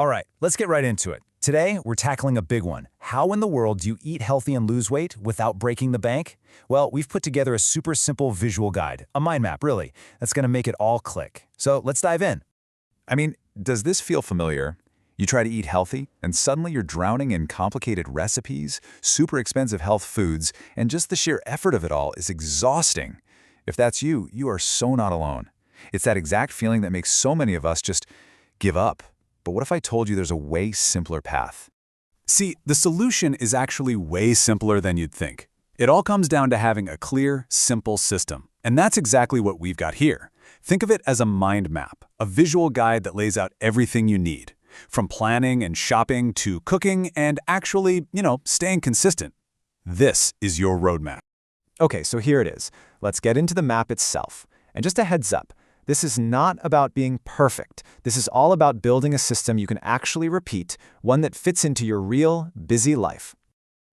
All right, let's get right into it. Today, we're tackling a big one. How in the world do you eat healthy and lose weight without breaking the bank? Well, we've put together a super simple visual guide, a mind map, really, that's going to make it all click. So let's dive in. I mean, does this feel familiar? You try to eat healthy, and suddenly you're drowning in complicated recipes, super expensive health foods, and just the sheer effort of it all is exhausting. If that's you, you are so not alone. It's that exact feeling that makes so many of us just give up. But what if I told you there's a way simpler path? See, the solution is actually way simpler than you'd think. It all comes down to having a clear, simple system. And that's exactly what we've got here. Think of it as a mind map, a visual guide that lays out everything you need, from planning and shopping to cooking and actually, staying consistent. This is your roadmap. Okay, so here it is. Let's get into the map itself. And just a heads up, this is not about being perfect. This is all about building a system you can actually repeat, one that fits into your real, busy life.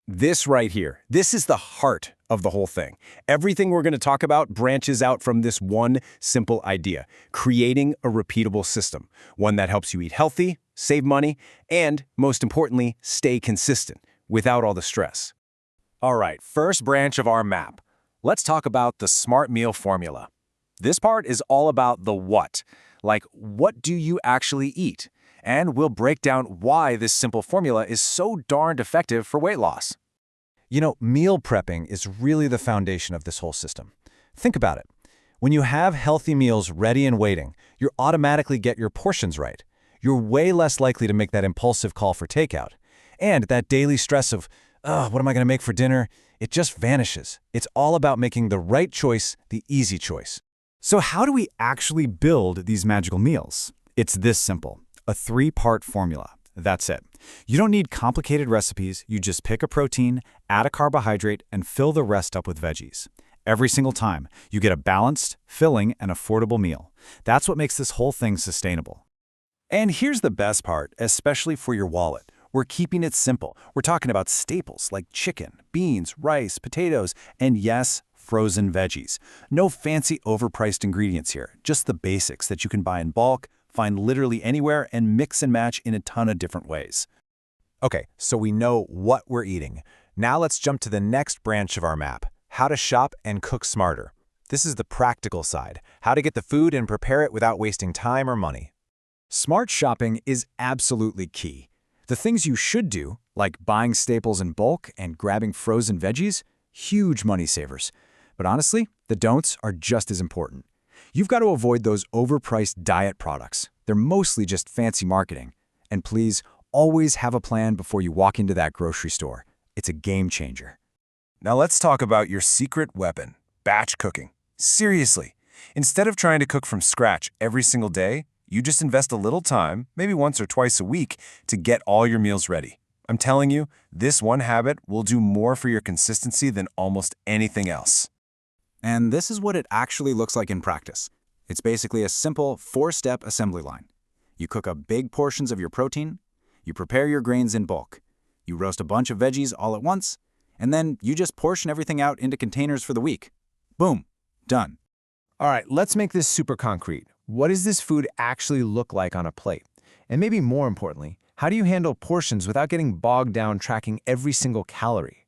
This right here, this is the heart of the whole thing. Everything we're going to talk about branches out from this one simple idea, creating a repeatable system, one that helps you eat healthy, save money, and, most importantly, stay consistent without all the stress. All right, first branch of our map. Let's talk about the Smart Meal Formula. This part is all about the what, like what do you actually eat? And we'll break down why this simple formula is so darned effective for weight loss. Meal prepping is really the foundation of this whole system. Think about it. When you have healthy meals ready and waiting, you automatically get your portions right. You're way less likely to make that impulsive call for takeout. And that daily stress of, what am I going to make for dinner? It just vanishes. It's all about making the right choice, the easy choice. So how do we actually build these magical meals? It's this simple, a 3-part formula. That's it. You don't need complicated recipes. You just pick a protein, add a carbohydrate, and fill the rest up with veggies. Every single time, you get a balanced, filling, and affordable meal. That's what makes this whole thing sustainable. And here's the best part, especially for your wallet. We're keeping it simple. We're talking about staples like chicken, beans, rice, potatoes, and yes, frozen veggies. No fancy overpriced ingredients here, just the basics that you can buy in bulk, find literally anywhere, and mix and match in a ton of different ways. Okay, so we know what we're eating. Now let's jump to the next branch of our map, how to shop and cook smarter. This is the practical side, how to get the food and prepare it without wasting time or money. Smart shopping is absolutely key. The things you should do, like buying staples in bulk and grabbing frozen veggies, huge money savers. But honestly, the don'ts are just as important. You've got to avoid those overpriced diet products. They're mostly just fancy marketing. And please, always have a plan before you walk into that grocery store. It's a game changer. Now let's talk about your secret weapon, batch cooking. Seriously, instead of trying to cook from scratch every single day, you just invest a little time, maybe once or twice a week, to get all your meals ready. I'm telling you, this one habit will do more for your consistency than almost anything else. And this is what it actually looks like in practice. It's basically a simple 4-step assembly line. You cook up big portions of your protein, you prepare your grains in bulk, you roast a bunch of veggies all at once, and then you just portion everything out into containers for the week. Boom, done. All right, let's make this super concrete. What does this food actually look like on a plate? And maybe more importantly, how do you handle portions without getting bogged down tracking every single calorie?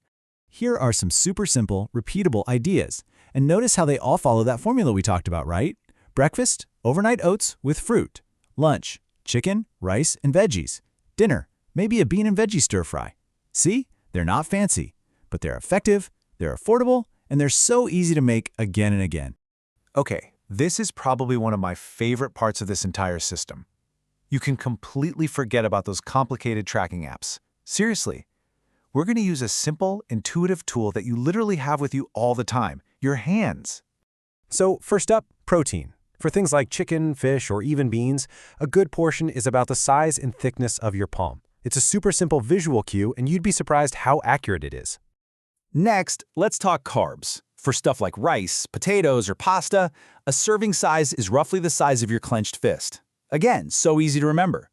Here are some super simple, repeatable ideas. And notice how they all follow that formula we talked about, right? Breakfast, overnight oats with fruit. Lunch, chicken, rice, and veggies. Dinner, maybe a bean and veggie stir-fry. See? They're not fancy, but they're effective, they're affordable, and they're so easy to make again and again. Okay, this is probably one of my favorite parts of this entire system. You can completely forget about those complicated tracking apps. Seriously. We're going to use a simple, intuitive tool that you literally have with you all the time, your hands. So first up, protein. For things like chicken, fish, or even beans, a good portion is about the size and thickness of your palm. It's a super simple visual cue, and you'd be surprised how accurate it is. Next, let's talk carbs. For stuff like rice, potatoes, or pasta, a serving size is roughly the size of your clenched fist. Again, so easy to remember.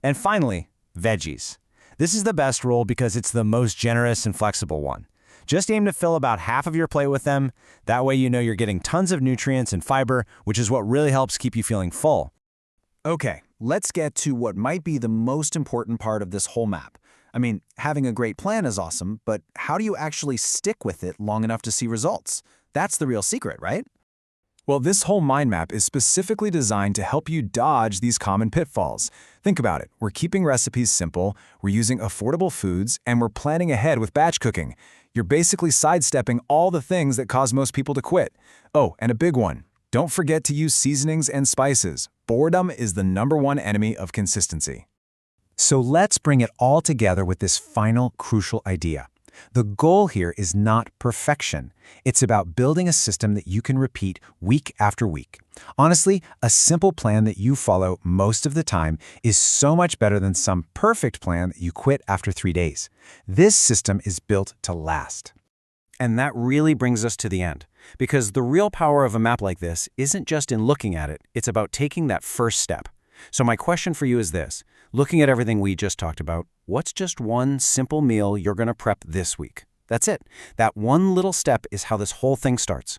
And finally, veggies. This is the best rule because it's the most generous and flexible one. Just aim to fill about half of your plate with them. That way you know you're getting tons of nutrients and fiber, which is what really helps keep you feeling full. Okay, let's get to what might be the most important part of this whole map. I mean, having a great plan is awesome, but how do you actually stick with it long enough to see results? That's the real secret, right? Well, this whole mind map is specifically designed to help you dodge these common pitfalls. Think about it. We're keeping recipes simple, we're using affordable foods, and we're planning ahead with batch cooking. You're basically sidestepping all the things that cause most people to quit. Oh, and a big one. Don't forget to use seasonings and spices. Boredom is the #1 enemy of consistency. So let's bring it all together with this final crucial idea. The goal here is not perfection. It's about building a system that you can repeat week after week. Honestly, a simple plan that you follow most of the time is so much better than some perfect plan that you quit after 3 days. This system is built to last. And that really brings us to the end, because the real power of a map like this isn't just in looking at it, it's about taking that first step. So my question for you is this: looking at everything we just talked about, what's just one simple meal you're going to prep this week? That's it. That one little step is how this whole thing starts.